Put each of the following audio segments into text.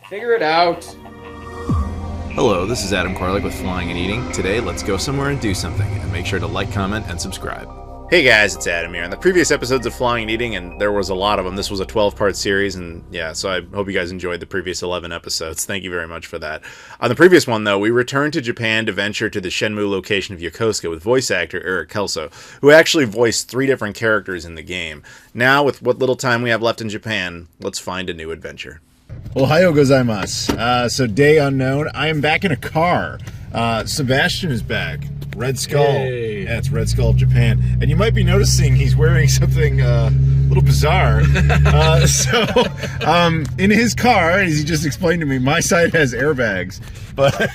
Figure it out. Hello, this is Adam Koralik with Flying and Eating. Today, let's go somewhere and do something, and make sure to like, comment, and subscribe. Hey guys, it's Adam here. In the previous episodes of Flying and Eating, and there was a lot of them, this was a 12-part series, and yeah, so I hope you guys enjoyed the previous 11 episodes. Thank you very much for that. On the previous one, though, we returned to Japan to venture to the Shenmue location of Yokosuka with voice actor Eric Kelso, who actually voiced 3 different characters in the game. Now, with what little time we have left in Japan, let's find a new adventure. Ohayou gozaimasu. So day unknown. I am back in a car. Sebastian is back. Red Skull. Hey. Yeah, it's Red Skull Japan. And you might be noticing he's wearing something a little bizarre. In his car, as he just explained to me, my side has airbags, but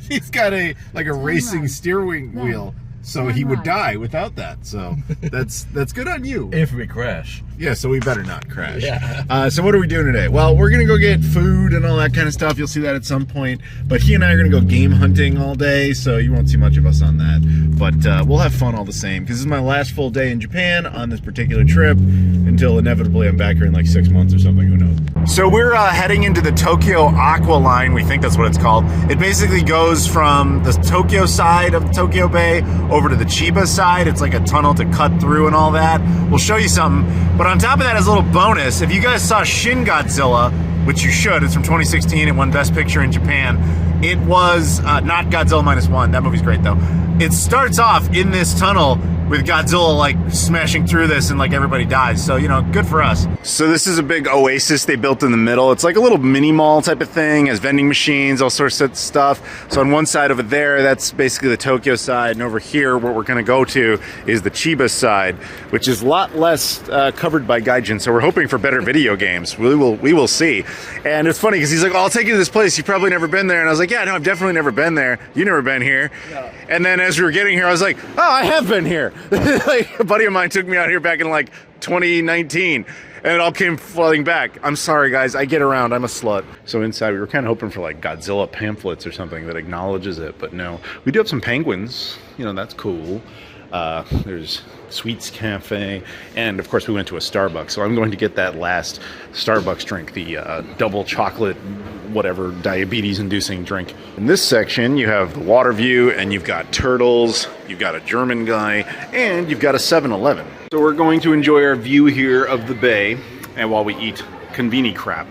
he's got a racing steering wheel. So he would die without that. So that's good on you. If we crash. Yeah, so we better not crash. Yeah. So what are we doing today? Well, we're going to go get food and all that kind of stuff. You'll see that at some point. But he and I are going to go game hunting all day, so you won't see much of us on that. But we'll have fun all the same, because this is my last full day in Japan on this particular trip, until inevitably I'm back here in like 6 months or something. Who knows? So we're heading into the Tokyo Aqua Line. We think that's what it's called. It basically goes from the Tokyo side of Tokyo Bay over to the Chiba side. It's like a tunnel to cut through and all that. We'll show you something. But on top of that, as a little bonus, if you guys saw Shin Godzilla, which you should, it's from 2016, it won Best Picture in Japan. It was not Godzilla -1. That movie's great though. It starts off in this tunnel with Godzilla like smashing through this and like everybody dies. So, you know, good for us. So this is a big oasis they built in the middle. It's like a little mini mall type of thing, has vending machines, all sorts of stuff. So on one side over there, that's basically the Tokyo side. And over here, what we're gonna go to is the Chiba side, which is a lot less covered by gaijin. So we're hoping for better video games. We will see. And it's funny because he's like, oh, I'll take you to this place. You've probably never been there. And I was like, yeah, no, I've definitely never been there. You've never been here. No. And then as we were getting here, I was like, oh, I have been here. Like, a buddy of mine took me out here back in like 2019 and it all came flooding back. I'm sorry guys, I get around, I'm a slut. So inside we were kind of hoping for like Godzilla pamphlets or something that acknowledges it, but no. We do have some penguins, you know, that's cool. There's Sweets Cafe, and of course we went to a Starbucks, so I'm going to get that last Starbucks drink, the double chocolate whatever diabetes inducing drink. In this section you have the water view, and you've got turtles, you've got a German guy, and you've got a 7-Eleven. So we're going to enjoy our view here of the bay, and while we eat conveni crap.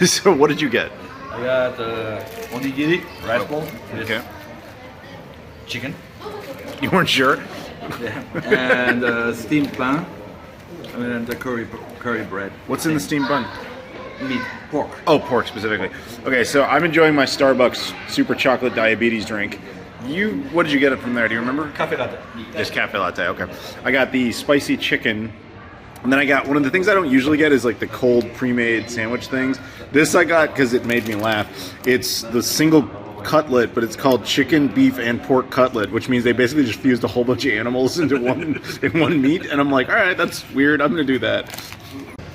So what did you get? I got onigiri, rice bowl, okay. Chicken. You weren't sure? Yeah. And steamed bun, and the curry bread. What's in the steamed bun? Meat, pork. Oh, pork specifically. Okay, so I'm enjoying my Starbucks super chocolate diabetes drink. What did you get it from there? Do you remember? Cafe latte. Just cafe latte, okay. I got the spicy chicken, and then I got one of the things I don't usually get is like the cold pre-made sandwich things. This I got because it made me laugh. It's the single cutlet, but it's called chicken, beef, and pork cutlet, which means they basically just fused a whole bunch of animals into one meat, and I'm like, all right, that's weird, I'm gonna do that.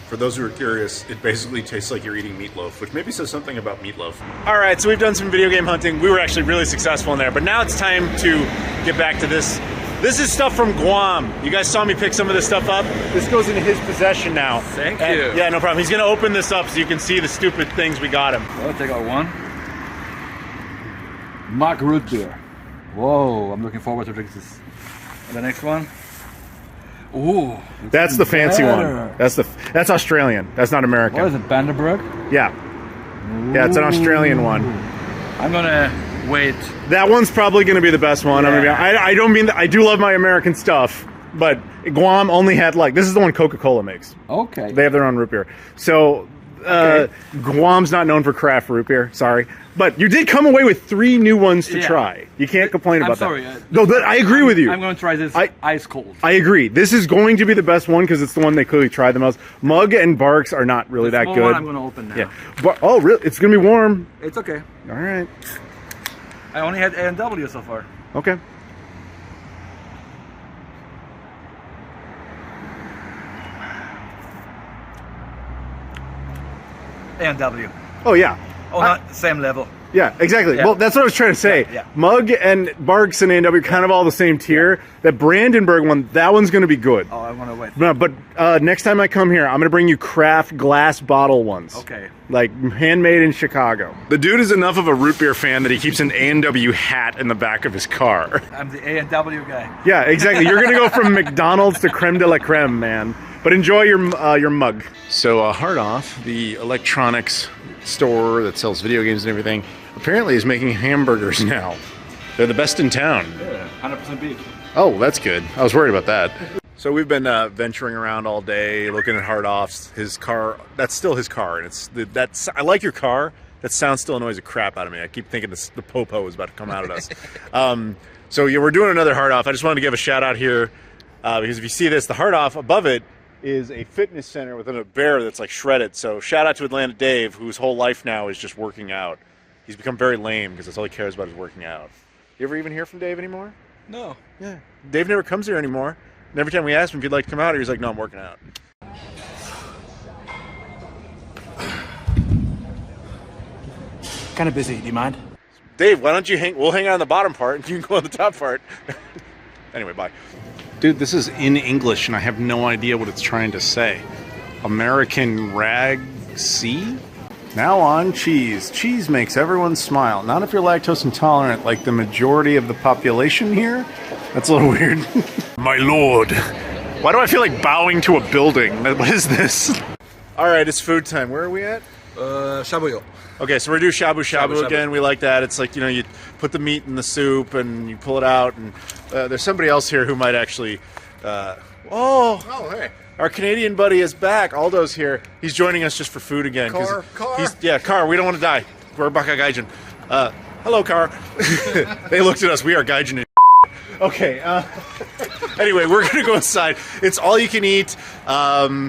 For those who are curious, it basically tastes like you're eating meatloaf, which maybe says something about meatloaf. All right, so we've done some video game hunting. We were actually really successful in there, but now it's time to get back to this. This is stuff from Guam. You guys saw me pick some of this stuff up. This goes into his possession now. Thank you. Yeah, no problem. He's gonna open this up so you can see the stupid things we got him. I'll take out one. Mark root beer. Whoa, I'm looking forward to drink this. And the next one. Ooh, that's the fancy one. That's Australian. That's not American. What is it, Banderberg? Yeah. Ooh. Yeah, it's an Australian one. I'm gonna wait. That one's probably gonna be the best one. Yeah. I don't mean that. I do love my American stuff, but Guam only had this is the one Coca-Cola makes. Okay. They have their own root beer. So Guam's not known for craft root beer. Sorry. But you did come away with 3 new ones to try. You can't complain about that. I'm sorry. No, I agree with you. I'm going to try this ice cold. I agree. This is going to be the best one because it's the one they clearly tried the most. Mug and Barks are not really that good. One I'm going to open now. Yeah. But, oh, really? It's going to be warm. It's okay. All right. I only had A&W so far. Okay. A&W. Oh, yeah. Oh, not same level. Yeah, exactly. Yeah. Well, that's what I was trying to say. Yeah. Mug and Barks and A&W are kind of all the same tier. That Brandenburg one, that one's going to be good. Oh, I want to wait. No, but next time I come here, I'm going to bring you craft glass bottle ones. Okay. Like handmade in Chicago. The dude is enough of a root beer fan that he keeps an A&W hat in the back of his car. I'm the A&W guy. Yeah, exactly. You're going to go from McDonald's to creme de la creme, man. But enjoy your mug. So Hard Off, the electronics store that sells video games and everything, apparently is making hamburgers now. They're the best in town. Yeah, 100% beef. Oh, that's good. I was worried about that. So we've been venturing around all day, looking at Hard Off's. His car, that's still his car, and I like your car. That sound still annoys the crap out of me. I keep thinking the popo is about to come out at us. So yeah, we're doing another Hard Off. I just wanted to give a shout out here because if you see this, the Hard Off above it is a fitness center with a bear that's like shredded. So shout out to Atlanta Dave, whose whole life now is just working out. He's become very lame because that's all he cares about is working out. You ever even hear from Dave anymore? No. Yeah. Dave never comes here anymore. And every time we ask him if he'd like to come out here, he's like, no, I'm working out. Kind of busy. Do you mind? Dave, why don't you we'll hang out on the bottom part and you can go on the top part. Anyway, bye. Dude, this is in English and I have no idea what it's trying to say. American rag C? Now on cheese. Cheese makes everyone smile. Not if you're lactose intolerant like the majority of the population here. That's a little weird. My lord. Why do I feel like bowing to a building? What is this? All right, it's food time. Where are we at? Shabuyo. Okay, so we're doing shabu Shabu shabu. again. We like that. It's like, you know, you put the meat in the soup and you pull it out. And there's somebody else here who might actually... Oh, hey. Our Canadian buddy is back. Aldo's here. He's joining us just for food again. Car. Yeah, Car. We don't want to die. We're Baka Gaijin. Hello, Car. They looked at us. We are Gaijin. Okay. Anyway, we're going to go inside. It's all you can eat,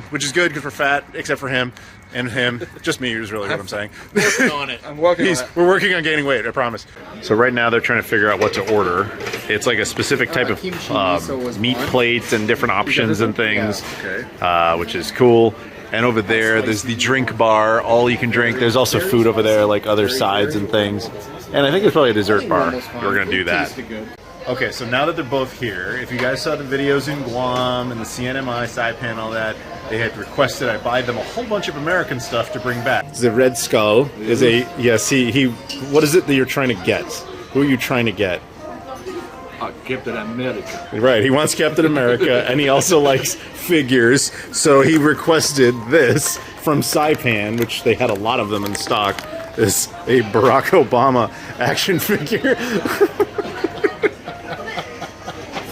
which is good because we're fat, except for him. And him. Just me is really what I'm saying. Working on it. I'm working on it. We're working on gaining weight, I promise. So right now they're trying to figure out what to order. It's like a specific type of kimchi miso was meat one. plates and different options and things, Yeah, which is cool. And over there, there's the drink bar, all you can drink. There's also food over there, like other sides and things. And I think there's probably a dessert bar. We're going to do that. Okay, so now that they're both here, if you guys saw the videos in Guam and the CNMI, Saipan, all that, they had requested I buy them a whole bunch of American stuff to bring back. The Red Skull is a, yes, he, what is it that you're trying to get? Who are you trying to get? Captain America. Right, he wants Captain America, and he also likes figures, so he requested this from Saipan, which they had a lot of them in stock, is a Barack Obama action figure.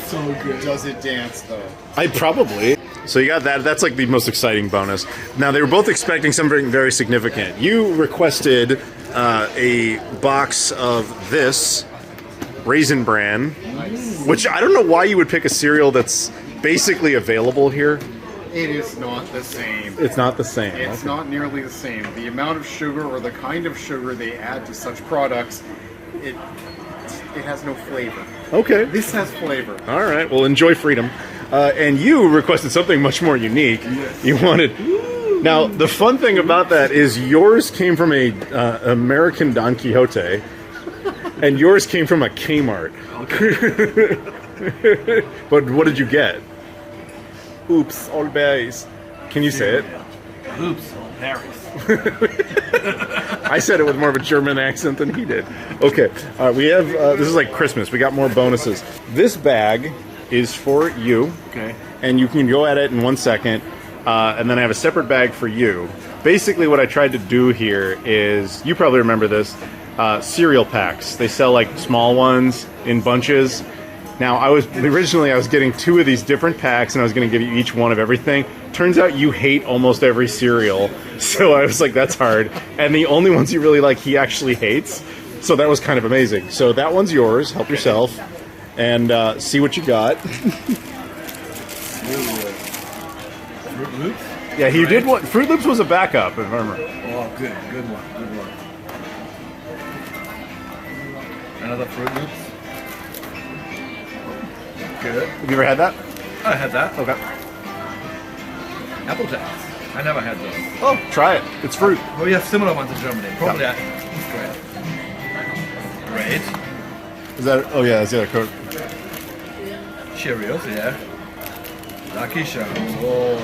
So good. Does it dance though? I probably. So you got that. That's like the most exciting bonus. Now they were both expecting something very significant. You requested a box of this Raisin Bran, which I don't know why you would pick a cereal that's basically available here. It is not the same. It's not the same. It's not nearly the same. The amount of sugar or the kind of sugar they add to such products, it has no flavor. Okay. This has flavor. All right. Well, enjoy freedom. And you requested something much more unique. Yes. You wanted. Now, the fun thing about that is yours came from a American Don Quixote, and yours came from a Kmart. Okay. But what did you get? Oops, all berries. Can you say it? Oops, berries. I said it with more of a German accent than he did. Okay, we have, this is like Christmas. We got more bonuses. This bag is for you. Okay. And you can go at it in 1 second. And then I have a separate bag for you. Basically what I tried to do here is, you probably remember this, cereal packs. They sell like small ones in bunches. Now, originally I was getting 2 of these different packs and I was going to give you each one of everything. Turns out you hate almost every cereal. So I was like, that's hard. And the only ones you really like, he actually hates. So that was kind of amazing. So that one's yours. Help yourself. And see what you got. Fruit Loops? Yeah, he did what? Fruit Loops was a backup, if I remember. Oh, good one. Another Fruit Loops. Good. Have you ever had that? I had that. Okay. Apple Jacks. I never had those. Oh, try it. It's fruit. Well, we have similar ones in Germany. Probably. That's great. great. Is that? Oh yeah, that's the other Coke. Cheerios, yeah. Lucky Charms. Oh,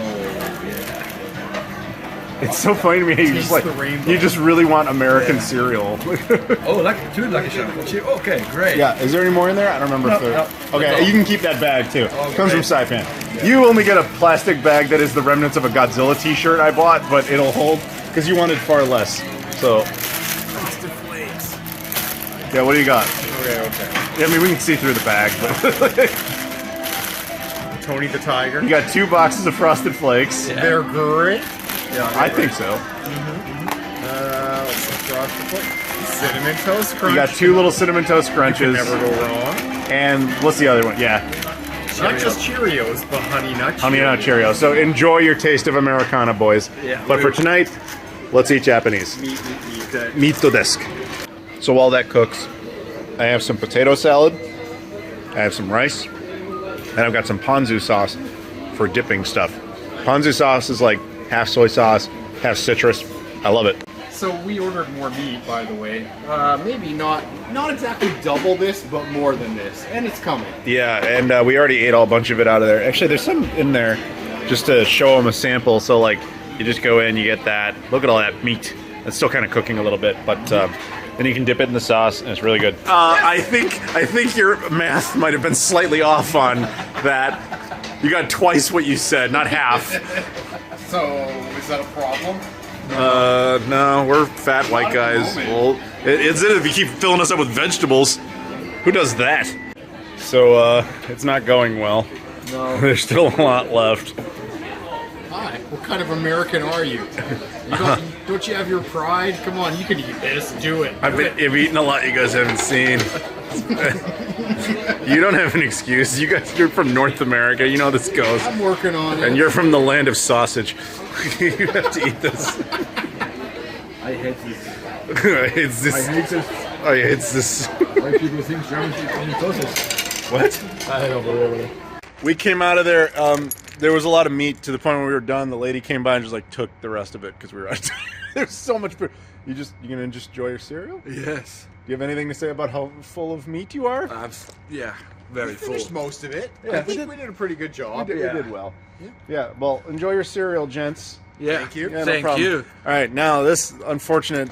yeah. It's so funny to me. You just like you just really want American cereal. Oh, two Lucky Charms. Okay, great. Yeah. Is there any more in there? I don't remember if there. No. Okay, you can keep that bag too. Oh, Comes from great. Saipan. Yeah. You only get a plastic bag that is the remnants of a Godzilla T-shirt I bought, but it'll hold because you wanted far less. So. Yeah. What do you got? Okay. Yeah, I mean we can see through the bag, but. Tony the Tiger. You got 2 boxes of Frosted Flakes. Yeah. They're great. Yeah, I think so. Let's see, Frosted Flakes. Cinnamon Toast Crunch. You got 2 little Cinnamon Toast Crunches. Never go wrong. And what's the other one? Yeah. Not just Cheerios, but Honey Nut Cheerios. Honey Nut Cheerios. So enjoy your taste of Americana, boys. Yeah. But for tonight, let's eat Japanese. Meat. Mito desu. So while that cooks, I have some potato salad. I have some rice. And I've got some ponzu sauce for dipping stuff. Ponzu sauce is like half soy sauce, half citrus. I love it. So we ordered more meat, by the way. Maybe not exactly double this, but more than this. And it's coming. Yeah, and we already ate a bunch of it out of there. Actually, there's some in there just to show them a sample. So like, you just go in, you get that. Look at all that meat. It's still kind of cooking a little bit, but then you can dip it in the sauce, and it's really good. I think your math might have been slightly off on that. You got twice what you said, not half. So, is that a problem? No, we're fat white guys. Well, it's if you keep filling us up with vegetables. Who does that? So, it's not going well. No. There's still a lot left. Hi, what kind of American are you? Don't you have your pride? Come on, you can eat this. Do it. I've eaten a lot you guys haven't seen. You don't have an excuse. You're from North America. You know how this goes. I'm working on it. And you're from the land of sausage. You have to eat this. I hate this. I hate this. I hate this. Why people think Germans eat only sausage? What? I don't know. We came out of there. There was a lot of meat to the point where we were done. The lady came by and just like took the rest of it because we were out of time. There's so much food. You gonna just enjoy your cereal? Yes. Do you have anything to say about how full of meat you are? Yeah, We very full. finished most of it. Yeah, I think we did a pretty good job. We did well. Yeah. Well, enjoy your cereal, gents. Yeah. Thank you. Yeah, no Thank problem. you. All right, now this unfortunate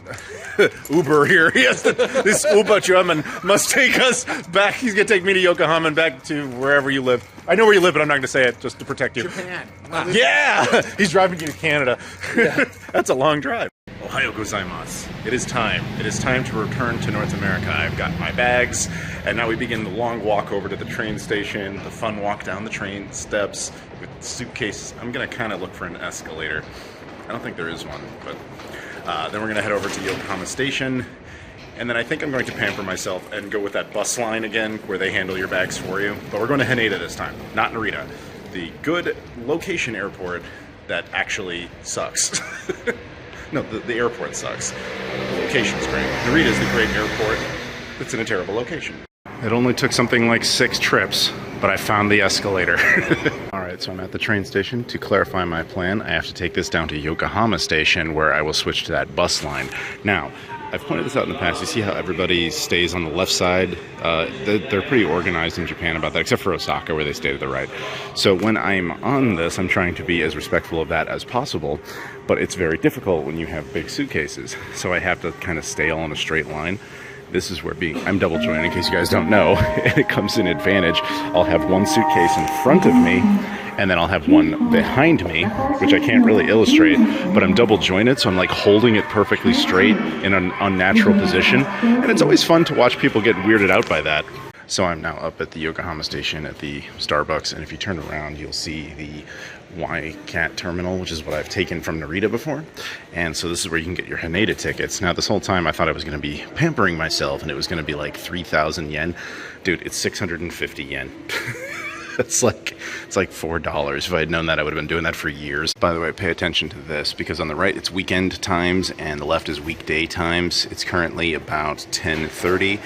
Uber here, this Uber German must take us back. He's gonna take me to Yokohama and back to wherever you live. I know where you live, but I'm not gonna say it just to protect you. Japan. Yeah, he's driving you to Canada. Yeah. That's a long drive. Ohayou gozaimasu. It is time. It is time to return to North America. I've got my bags, and now we begin the long walk over to the train station, the fun walk down the train steps with suitcases. I'm going to kind of look for an escalator. I don't think there is one, but then we're going to head over to Yokohama Station, and then I think I'm going to pamper myself and go with that bus line again where they handle your bags for you. But we're going to Haneda this time, not Narita. The good location airport that actually sucks. No, the airport sucks. The location's great. Narita's the great airport. It's in a terrible location. It only took something like 6 trips, but I found the escalator. Alright, so I'm at the train station. To clarify my plan, I have to take this down to Yokohama Station where I will switch to that bus line. Now, I've pointed this out in the past. You see how everybody stays on the left side? They're pretty organized in Japan about that, except for Osaka where they stay to the right. So when I'm on this, I'm trying to be as respectful of that as possible, but it's very difficult when you have big suitcases. So I have to kind of stay all in a straight line. This is where I'm double jointed in case you guys don't know, and it comes in advantage. I'll have one suitcase in front of me, and then I'll have one behind me, which I can't really illustrate, but I'm double jointed, so I'm like holding it perfectly straight in an unnatural position, and it's always fun to watch people get weirded out by that. So I'm now up at the Yokohama station at the Starbucks, and if you turn around, you'll see the Y-Cat terminal, which is what I've taken from Narita before. And so this is where you can get your Haneda tickets. Now, this whole time I thought I was going to be pampering myself, and it was going to be like 3,000 yen. Dude, it's 650 yen. It's like $4. If I had known that, I would have been doing that for years. By the way, pay attention to this, because on the right it's weekend times and the left is weekday times. It's currently about 10:30.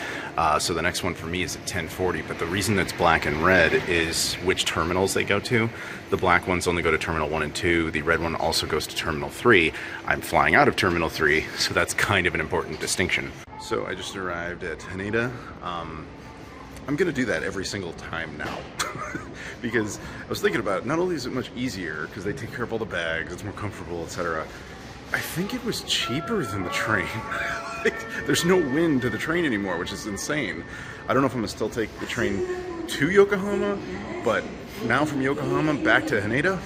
So the next one for me is at 10:40, but the reason that's black and red is which terminals they go to. The black ones only go to Terminal 1 and 2. The red one also goes to Terminal 3. I'm flying out of Terminal 3, so that's kind of an important distinction. So I just arrived at Haneda. I'm gonna do that every single time now because I was thinking about it. Not only is it much easier because they take care of all the bags, it's more comfortable, etc. I think it was cheaper than the train. Like, there's no wind to the train anymore, which is insane. I don't know if I'm gonna still take the train to Yokohama, but now from Yokohama back to Haneda,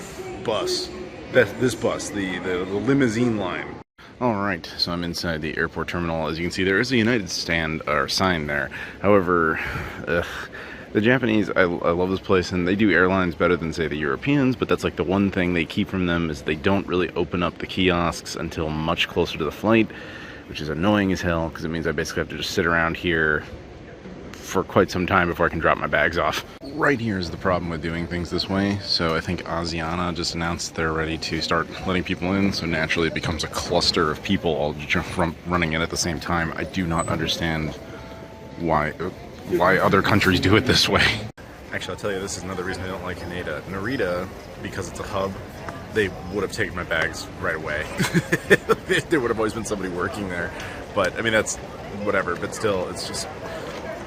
bus. This bus, the limousine line. Alright, so I'm inside the airport terminal. As you can see, there is a United stand or sign there. However, the Japanese, I love this place, and they do airlines better than, say, the Europeans, but that's like the one thing they keep from them is they don't really open up the kiosks until much closer to the flight, which is annoying as hell, because it means I basically have to just sit around here for quite some time before I can drop my bags off. Right here is the problem with doing things this way. So I think Asiana just announced they're ready to start letting people in, so naturally it becomes a cluster of people all running in at the same time. I do not understand why other countries do it this way. Actually, I'll tell you, this is another reason I don't like Haneda. Narita, because it's a hub, they would have taken my bags right away. There would have always been somebody working there. But, I mean, that's whatever, but still, it's just...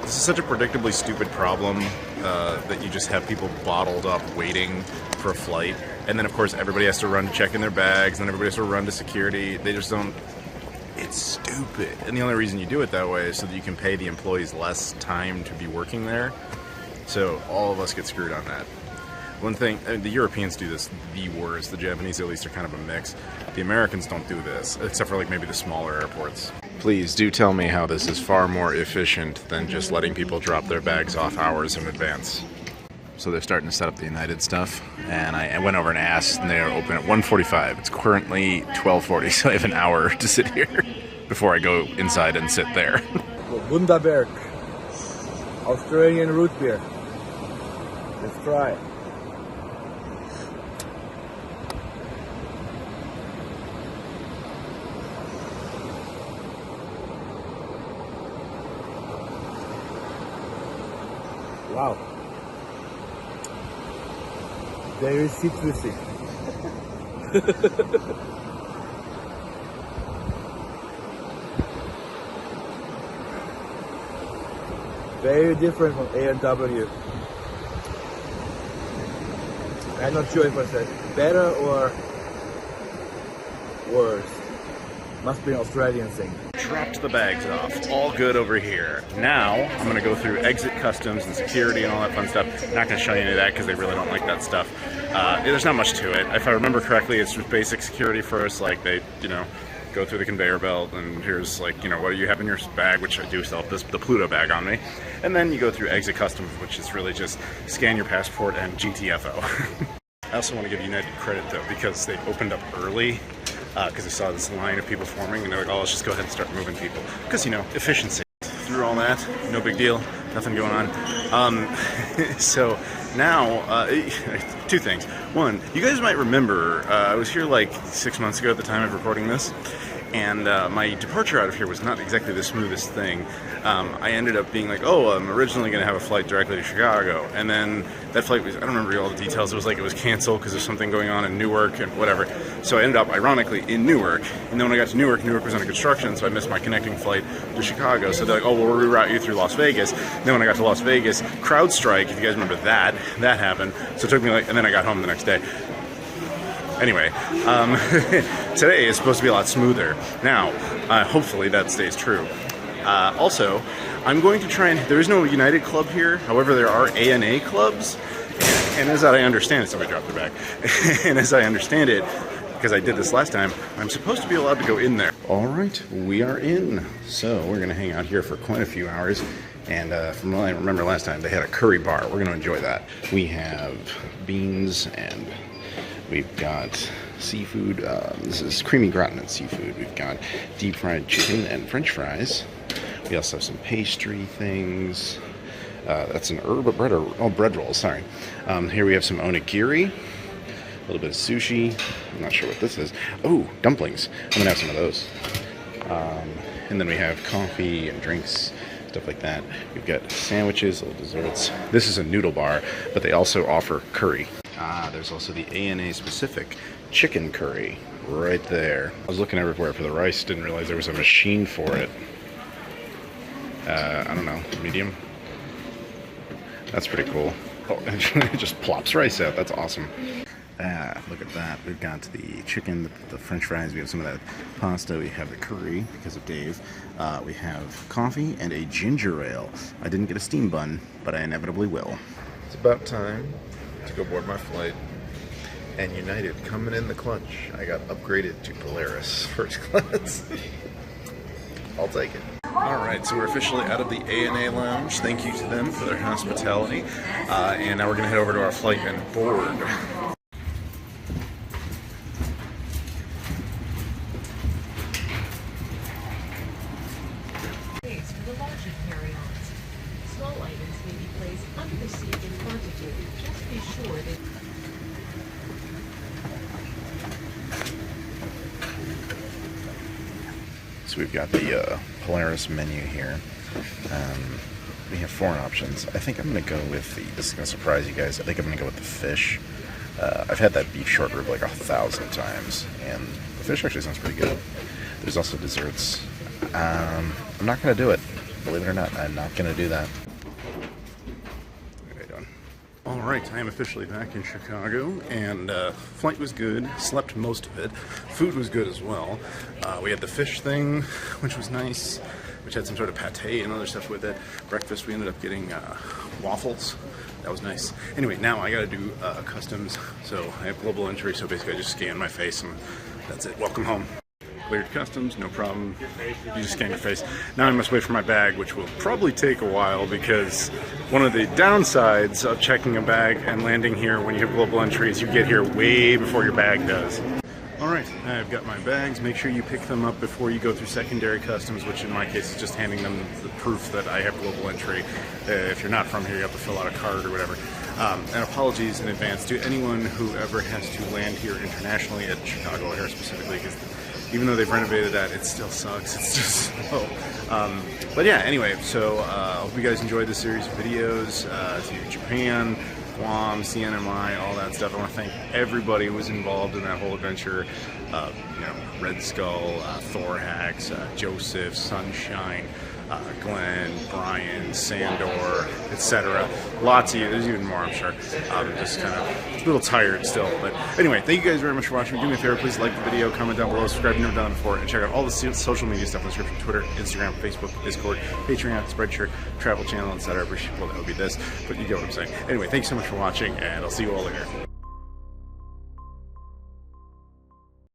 This is such a predictably stupid problem that you just have people bottled up waiting for a flight. And then, of course, everybody has to run to check in their bags, and then everybody has to run to security. They just don't... It's stupid. And the only reason you do it that way is so that you can pay the employees less time to be working there. So all of us get screwed on that. One thing, the Europeans do this the worst. The Japanese, at least, are kind of a mix. The Americans don't do this, except for like maybe the smaller airports. Please do tell me how this is far more efficient than just letting people drop their bags off hours in advance. So they're starting to set up the United stuff, and I went over and asked, and they are open at 1:45. It's currently 12:40, so I have an hour to sit here before I go inside and sit there. Bundaberg, Australian root beer. Let's try it. Wow. Very citrusy. Very different from A&W. I'm not sure if I said better or worse. Must be an Australian thing. Dropped the bags off. All good over here. Now, I'm going to go through exit customs and security and all that fun stuff. I'm not going to show you any of that because they really don't like that stuff. There's not much to it. If I remember correctly, it's just basic security first. Like, they, go through the conveyor belt, and here's, like, what do you have in your bag, which I do still have the Pluto bag on me. And then you go through exit customs, which is really just scan your passport and GTFO. I also want to give United credit, though, because they opened up early. Because I saw this line of people forming, and they're like, oh, let's just go ahead and start moving people. Because, efficiency. Through all that, no big deal, nothing going on. So now, two things. One, you guys might remember, I was here like 6 months ago at the time of recording this, and my departure out of here was not exactly the smoothest thing. I ended up being like, oh, I'm originally going to have a flight directly to Chicago, and then that flight was, I don't remember all the details, it was like it was canceled because there's something going on in Newark and whatever. So I ended up, ironically, in Newark, and then when I got to Newark was under construction, so I missed my connecting flight to Chicago. So they're like, oh, we'll reroute you through Las Vegas. And then when I got to Las Vegas, CrowdStrike, if you guys remember that happened. So it took me and then I got home the next day. Anyway, today is supposed to be a lot smoother. Now, hopefully that stays true. Also, I'm going to try and... There is no United Club here. However, there are ANA clubs. And as I understand it... Somebody dropped their bag. And as I understand it, because I did this last time, I'm supposed to be allowed to go in there. All right, we are in. So we're going to hang out here for quite a few hours. And from what I remember last time, they had a curry bar. We're going to enjoy that. We have beans and... We've got seafood. This is creamy gratin and seafood. We've got deep fried chicken and French fries. We also have some pastry things. That's an herb bread bread rolls. Sorry. Here we have some onigiri, a little bit of sushi. I'm not sure what this is. Oh, dumplings. I'm gonna have some of those. And then we have coffee and drinks, stuff like that. We've got sandwiches, little desserts. This is a noodle bar, but they also offer curry. There's also the ANA specific chicken curry right there. I was looking everywhere for the rice, didn't realize there was a machine for it. I don't know, medium. That's pretty cool. Oh, it just plops rice out. That's awesome. Look at that. We've got the chicken, the french fries. We have some of that pasta. We have the curry because of Dave. We have coffee and a ginger ale. I didn't get a steam bun, but I inevitably will. It's about time to go board my flight. And United coming in the clutch. I got upgraded to Polaris first class. I'll take it. Alright, so we're officially out of the ANA Lounge. Thank you to them for their hospitality. And now we're going to head over to our flight and board. For the larger carry-ons. Small items may be placed under the seat in front of you. Just be sure that... So we've got the Polaris menu here. We have 4 options. I think I'm going to go with the, this is going to surprise you guys, I think I'm going to go with the fish. I've had that beef short rib like 1,000 times, and the fish actually sounds pretty good. There's also desserts. I'm not going to do it. Believe it or not, I'm not going to do that. How you doing? Alright, I am officially back in Chicago, and flight was good, slept most of it. Food was good as well. We had the fish thing, which was nice, which had some sort of pate and other stuff with it. Breakfast, we ended up getting waffles. That was nice. Anyway, now I gotta do customs, so I have global entry, so basically I just scan my face and that's it. Welcome home. Cleared customs, no problem. You just scan your face. Now I must wait for my bag, which will probably take a while because one of the downsides of checking a bag and landing here when you have global entry is you get here way before your bag does. Alright, I've got my bags. Make sure you pick them up before you go through secondary customs, which in my case is just handing them the proof that I have global entry. If you're not from here, you have to fill out a card or whatever. And apologies in advance to anyone who ever has to land here internationally at Chicago O'Hare specifically, because even though they've renovated that, it still sucks. It's just slow. But yeah, anyway, so I hope you guys enjoyed this series of videos. To Japan, Guam, CNMI, all that stuff. I want to thank everybody who was involved in that whole adventure. You know, Red Skull, Thor Hacks, Joseph, Sunshine, Glenn, Brian, Sandor, etc. Lots of you. There's even more, I'm sure. I'm just kind of a little tired still. But anyway, thank you guys very much for watching. Do me a favor, please like the video, comment down below, subscribe if you've never done it before, and check out all the social media stuff in the description: Twitter, Instagram, Facebook, Discord, Patreon, Spreadshirt, Travel Channel, etc. Well, that would be this, but you get what I'm saying. Anyway, thanks so much for watching, and I'll see you all later.